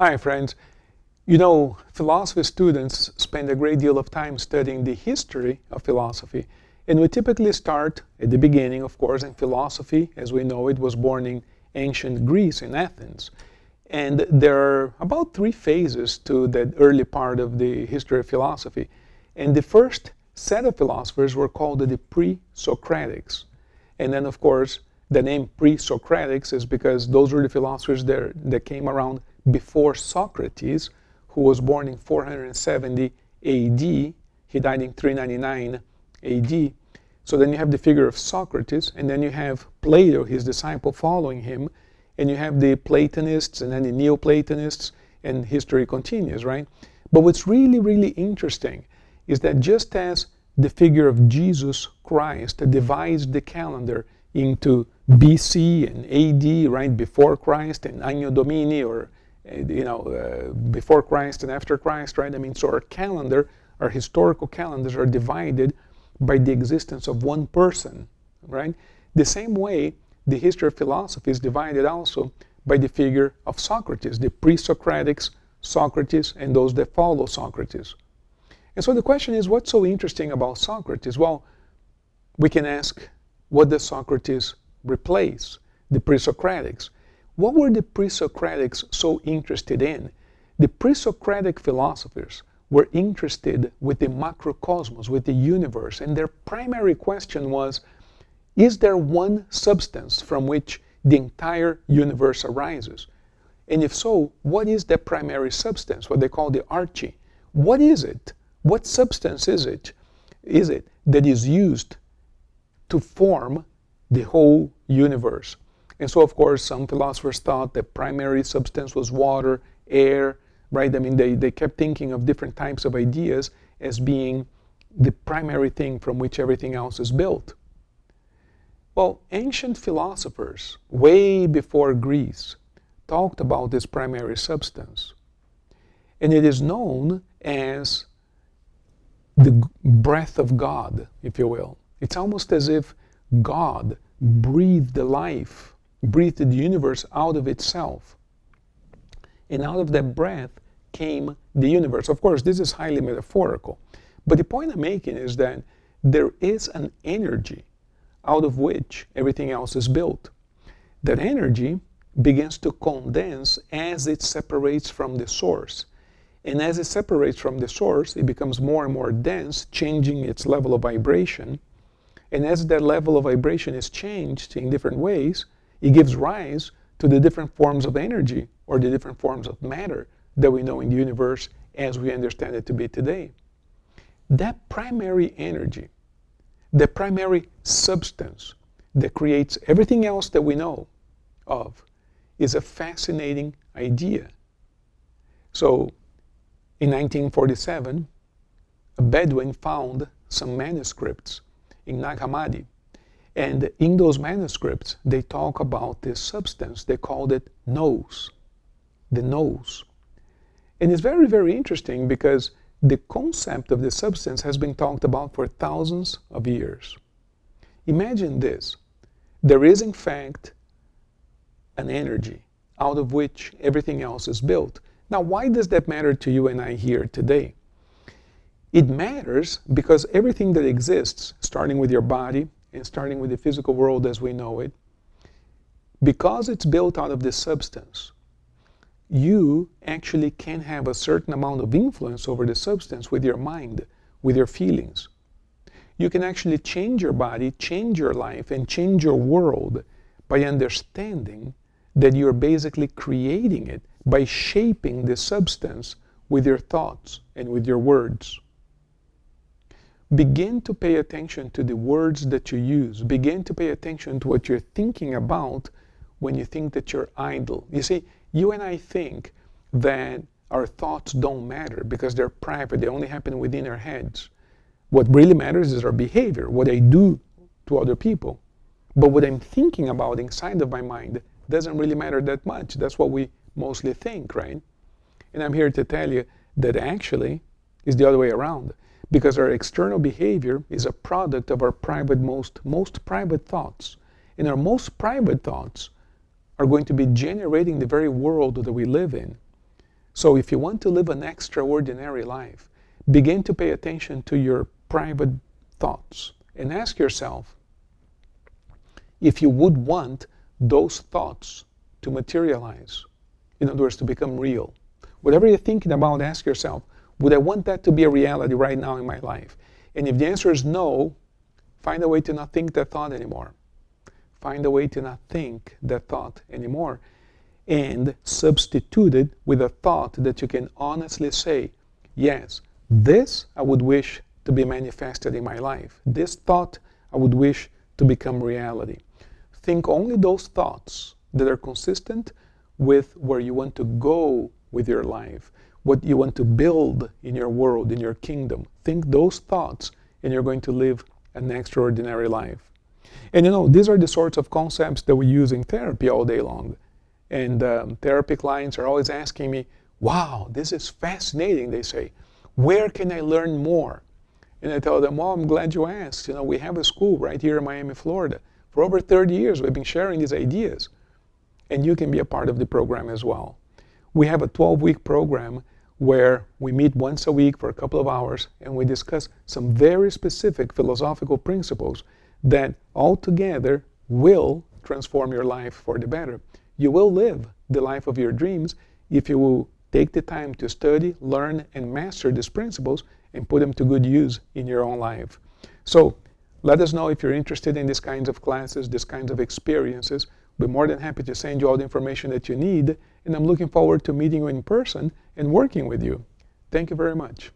Hi, friends. You know, philosophy students spend a great deal of time studying the history of philosophy. And we typically start at the beginning, of course, and philosophy, as we know it, was born in ancient Greece, in Athens. And there are about three phases to that early part of the history of philosophy. And the first set of philosophers were called the pre-Socratics. And then, of course, the name pre-Socratics is because those were the philosophers that came around before Socrates, who was born in 470 AD. He died in 399 AD. So then you have the figure of Socrates, and then you have Plato, his disciple, following him, and you have the Platonists and then the Neoplatonists, and history continues, right? But what's really, really interesting is that just as the figure of Jesus Christ divides the calendar into BC and AD, right, before Christ, and Anno Domini, or before Christ and after Christ, right? I mean, so our calendar, our historical calendars are divided by the existence of one person, right? The same way, the history of philosophy is divided also by the figure of Socrates, the pre-Socratics, Socrates, and those that follow Socrates. And so the question is, what's so interesting about Socrates? Well, we can ask, what does Socrates replace? The pre-Socratics. What were the pre-Socratics so interested in? The pre-Socratic philosophers were interested with the macrocosmos, with the universe, and their primary question was, is there one substance from which the entire universe arises? And if so, what is that primary substance, what they call the arche? What is it? What substance is it that is used to form the whole universe? And so, of course, some philosophers thought that primary substance was water, air, right? I mean, they kept thinking of different types of ideas as being the primary thing from which everything else is built. Well, ancient philosophers, way before Greece, talked about this primary substance. And it is known as the breath of God, if you will. It's almost as if God breathed the life, breathed the universe out of itself. And out of that breath came the universe. Of course, this is highly metaphorical. But the point I'm making is that there is an energy out of which everything else is built. That energy begins to condense as it separates from the source. And as it separates from the source, it becomes more and more dense, changing its level of vibration. And as that level of vibration is changed in different ways, it gives rise to the different forms of energy or the different forms of matter that we know in the universe as we understand it to be today. That primary energy, the primary substance that creates everything else that we know of, is a fascinating idea. So, in 1947, a Bedouin found some manuscripts in Nag Hammadi. And in those manuscripts, they talk about this substance. They called it nous, the nous. And it's very, very interesting because the concept of the substance has been talked about for thousands of years. Imagine this. There is, in fact, an energy out of which everything else is built. Now, why does that matter to you and I here today? It matters because everything that exists, starting with your body and starting with the physical world as we know it, because it's built out of this substance, you actually can have a certain amount of influence over the substance with your mind, with your feelings. You can actually change your body, change your life, and change your world by understanding that you're basically creating it by shaping the substance with your thoughts and with your words. Begin to pay attention to the words that you use. Begin to pay attention to what you're thinking about when you think that you're idle. You see, you and I think that our thoughts don't matter because they're private. They only happen within our heads. What really matters is our behavior, what I do to other people. But what I'm thinking about inside of my mind doesn't really matter that much. That's what we mostly think, right? And I'm here to tell you that actually is the other way around. Because our external behavior is a product of our private, most private thoughts. And our most private thoughts are going to be generating the very world that we live in. So if you want to live an extraordinary life, begin to pay attention to your private thoughts and ask yourself if you would want those thoughts to materialize. In other words, to become real. Whatever you're thinking about, ask yourself, would I want that to be a reality right now in my life? And if the answer is no, find a way to not think that thought anymore. Find a way to not think that thought anymore. And substitute it with a thought that you can honestly say, yes, this I would wish to be manifested in my life. This thought I would wish to become reality. Think only those thoughts that are consistent with where you want to go with your life, what you want to build in your world, in your kingdom. Think those thoughts and you're going to live an extraordinary life. And you know, these are the sorts of concepts that we use in therapy all day long. And therapy clients are always asking me, wow, this is fascinating, they say. Where can I learn more? And I tell them, well, I'm glad you asked. You know, we have a school right here in Miami, Florida. For over 30 years, we've been sharing these ideas. And you can be a part of the program as well. We have a 12-week program where we meet once a week for a couple of hours and we discuss some very specific philosophical principles that altogether will transform your life for the better. You will live the life of your dreams if you will take the time to study, learn, and master these principles and put them to good use in your own life. So let us know if you're interested in these kinds of classes, these kinds of experiences. We're more than happy to send you all the information that you need, and I'm looking forward to meeting you in person and working with you. Thank you very much.